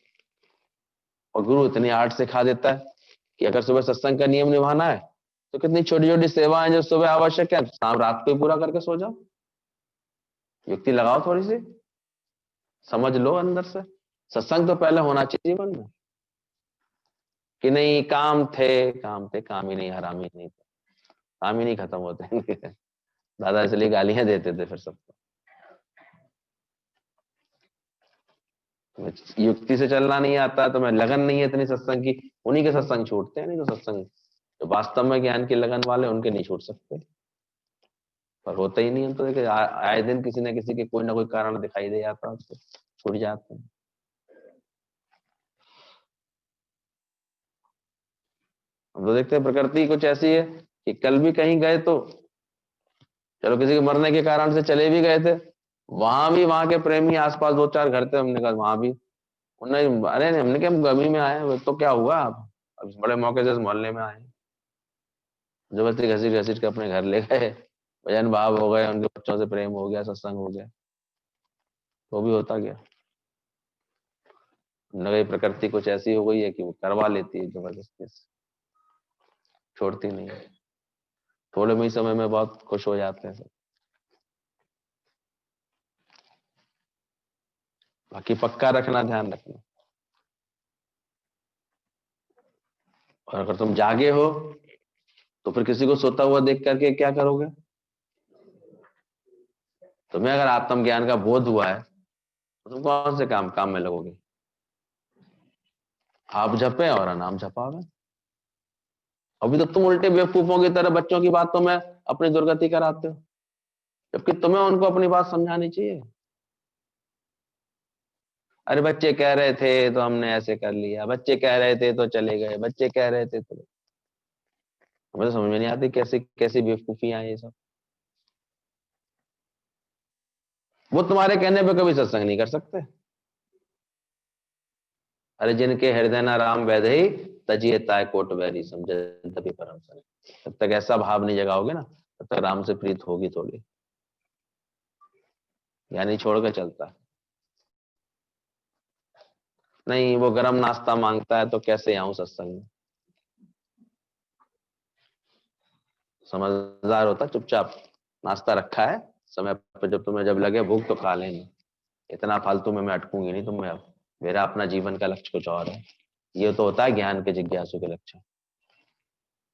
और गुरु इतनी आर्ट सिखा देता है कि अगर सुबह सत्संग का नियम निभाना है तो कितनी छोटी छोटी सेवाएं जो सुबह आवश्यक है, शाम रात को ही पूरा करके सो जाओ। युक्ति लगाओ थोड़ी सी, समझ लो अंदर से। सत्संग तो पहले होना चाहिए जीवन में, कि नहीं काम थे, काम थे, काम ही नहीं, हराम ही नहीं थे, काम ही नहीं खत्म होते। दादा इसलिए गालियां देते थे फिर सबको। तुम्हें युक्ति से चलना नहीं आता, तुम्हें लगन नहीं है इतनी सत्संग की, उन्हीं के सत्संग छूटते हैं, नहीं तो सत्संग जो वास्तव में ज्ञान की लगन वाले उनके नहीं छूट सकते। पर होता ही नहीं। हम तो देखिए आए दिन किसी न किसी के कोई ना कोई कारण दिखाई दे जाता है, उसको छूट जाते हैं। हम तो देखते हैं प्रकृति कुछ ऐसी है कि कल भी कहीं गए तो, चलो किसी के मरने के कारण से चले भी गए थे, वहां भी वहां के प्रेमी आसपास दो चार घर थे, हमने कहा वहां भी उन्हें, अरे नहीं, हमने कहा हम गमी में आए हैं, तो क्या हुआ आप अब बड़े मौके से इस मोहल्ले में आए हैं। जबरदस्ती घसीट घसीट के अपने घर ले गए, भजन भाव हो गए, उनके बच्चों से प्रेम हो गया, सत्संग हो गया, तो भी होता गया। न गई प्रकृति कुछ ऐसी हो गई है कि वो करवा लेती है जबरदस्ती से, छोड़ती नहीं है। थोड़े में ही समय में बहुत खुश हो जाते हैं सब। बाकी पक्का रखना, ध्यान रखना। और अगर तुम जागे हो तो फिर किसी को सोता हुआ देख करके क्या करोगे? तुम्हें अगर आत्मज्ञान का बोध हुआ है तो तुम कौन से काम काम में लगोगे? आप जपे और अनाम जपावे। अभी तो तुम उल्टे बेवकूफों की तरह बच्चों की बातों में अपनी दुर्गति कराते हो, जबकि तुम्हें उनको अपनी बात समझानी चाहिए। अरे बच्चे कह रहे थे तो हमने ऐसे कर लिया, बच्चे कह रहे थे तो चले गए, बच्चे कह रहे थे तो। हमें तो समझ में नहीं आती कैसी कैसी बेवकूफियां हैं ये सब। वो तुम्हारे कहने पे कभी सत्संग नहीं कर सकते। अरे जिनके हृदय न राम वैदही तजिए ताय कोट वैरी समझे तभी परम सने। जब तक ऐसा भाव नहीं जगाओगे ना, तब तक राम से प्रीत होगी थोड़ी। यानी छोड़ के चलता नहीं, वो गरम नाश्ता मांगता है तो कैसे आऊं सत्संग में। समझदार होता चुपचाप नाश्ता रखा है, समय पर जब तुम्हें जब लगे भूख तो खा लेना। इतना फालतू में मैं अटकूंगी नहीं तुम में अब। मेरा अपना जीवन का लक्ष्य कुछ और है। ये तो होता है ज्ञान के जिज्ञासु के लक्ष्य।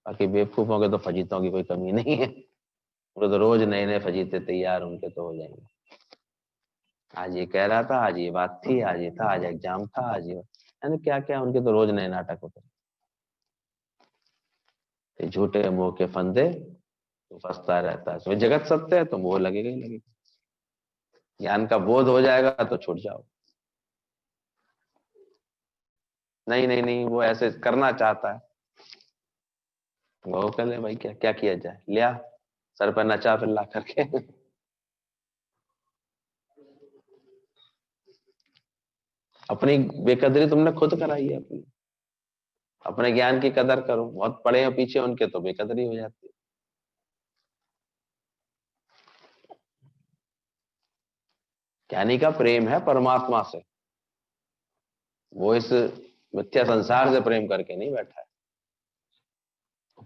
बाकी बेवकूफों के तो फजीतों की कोई कमी नहीं है। वो तो रोज नए नए फजीते तैयार, उनके तो हो जाएंगे। आज ये कह रहा था, आज ये बात थी, आज ये था, आज एग्जाम था, आज ये यानी क्या क्या उनके तो रोज नए नाटक होते हैं। झूठे मुंह के फंदे तो फंसता रहता है। तो जगत सत्य है तो वो लगेगा ही लगेगा। ज्ञान का बोध हो जाएगा तो छूट जाओ। नहीं नहीं नहीं, वो ऐसे करना चाहता है। वो कर ले भाई, क्या क्या किया जाए, लिया सर पर नचा फिर ला करके। अपनी बेकदरी तुमने खुद कराई है अपनी। अपने ज्ञान की कदर करो। बहुत पड़े हैं पीछे उनके तो बेकदरी हो जाती है। ज्ञानी का प्रेम है परमात्मा से। वो इस मिथ्या संसार से प्रेम करके नहीं बैठा है,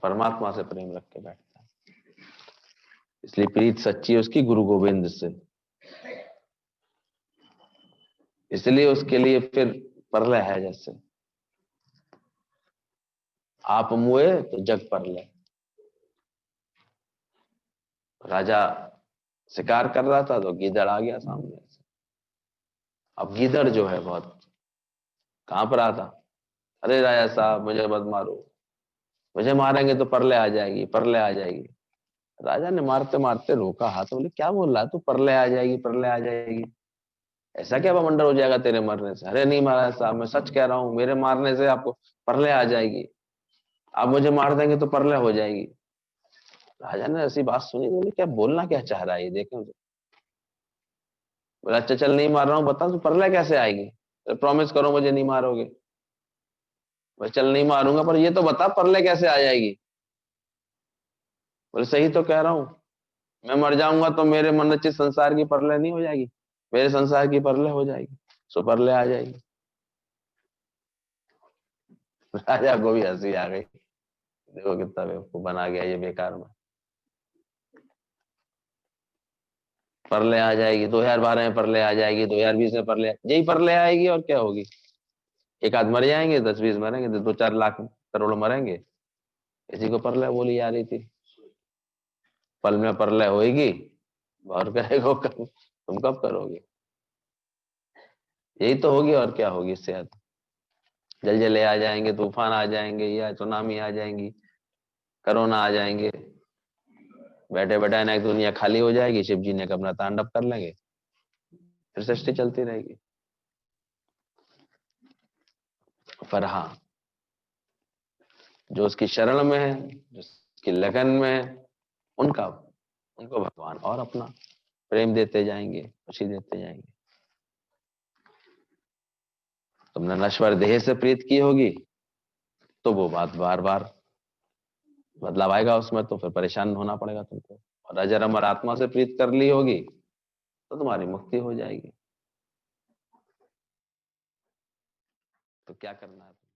परमात्मा से प्रेम रख के बैठता है। इसलिए प्रीत सच्ची है उसकी गुरु गोविंद से। इसलिए उसके लिए फिर परलय है। जैसे आप मुए तो जग परलय। राजा शिकार कर रहा था तो गीदड़ आ गया सामने से। अब गीदड़ जो है बहुत कांप रहा था। अरे राजा साहब मुझे मत मारो, मुझे मारेंगे तो परले आ जाएगी, परले आ जाएगी। राजा ने मारते मारते रोका हाथ, बोले क्या बोल रहा है तू, परले आ जाएगी, परले आ जाएगी। ऐसा क्या बमंडर हो जाएगा तेरे मरने से। अरे नहीं महाराज साहब, मैं सच कह रहा हूँ, मेरे मारने से आपको परले आ जाएगी। आप मुझे मार देंगे तो परले हो जाएगी। राजा ने ऐसी बात सुनी, बोले क्या बोलना क्या चाह रहा है ये, देखें। बोला अच्छा चल नहीं मार रहा हूँ, बता तू परले कैसे आएगी, तो प्रॉमिस करो मुझे नहीं मारोगे। बोले चल नहीं मारूंगा, पर ये तो बता परले कैसे आ जाएगी। बोले सही तो कह रहा हूँ, मैं मर जाऊंगा तो मेरे मनोचित संसार की परले नहीं हो जाएगी, मेरे संसार की परले हो जाएगी, सो परले आ जाएगी। राजा को भी हंसी आ गई, देखो कितना बेवकूफ बना गया ये बेकार में। परले आ जाएगी 2012 में, परले आ जाएगी 2020 में, परले यही परले आएगी और क्या होगी। एक आध मर जाएंगे, 10-20 मरेंगे, 2-4 लाख करोड़ मरेंगे। इसी को परले बोली जा रही थी। पल में परले होएगी और कहेगा तुम कब करोगे। यही तो होगी और क्या होगी इससे ज्यादा। जलजले आ जाएंगे, तूफान आ जाएंगे, या सुनामी आ जाएंगी, कोरोना आ जाएंगे। बैठे बैठे ना एक दुनिया खाली हो जाएगी, शिव जी ने अपना तांडव कर लेंगे, फिर सृष्टि चलती रहेगी। पर हाँ, जो उसकी शरण में है, जो उसकी लगन में है, उनका उनको भगवान और अपना प्रेम देते जाएंगे, खुशी देते जाएंगे। तुमने नश्वर देह से प्रीत की होगी तो वो बात बार बार बदलाव आएगा उसमें, तो फिर परेशान होना पड़ेगा तुमको। और अजर अमर आत्मा से प्रीत कर ली होगी तो तुम्हारी मुक्ति हो जाएगी। तो क्या करना है।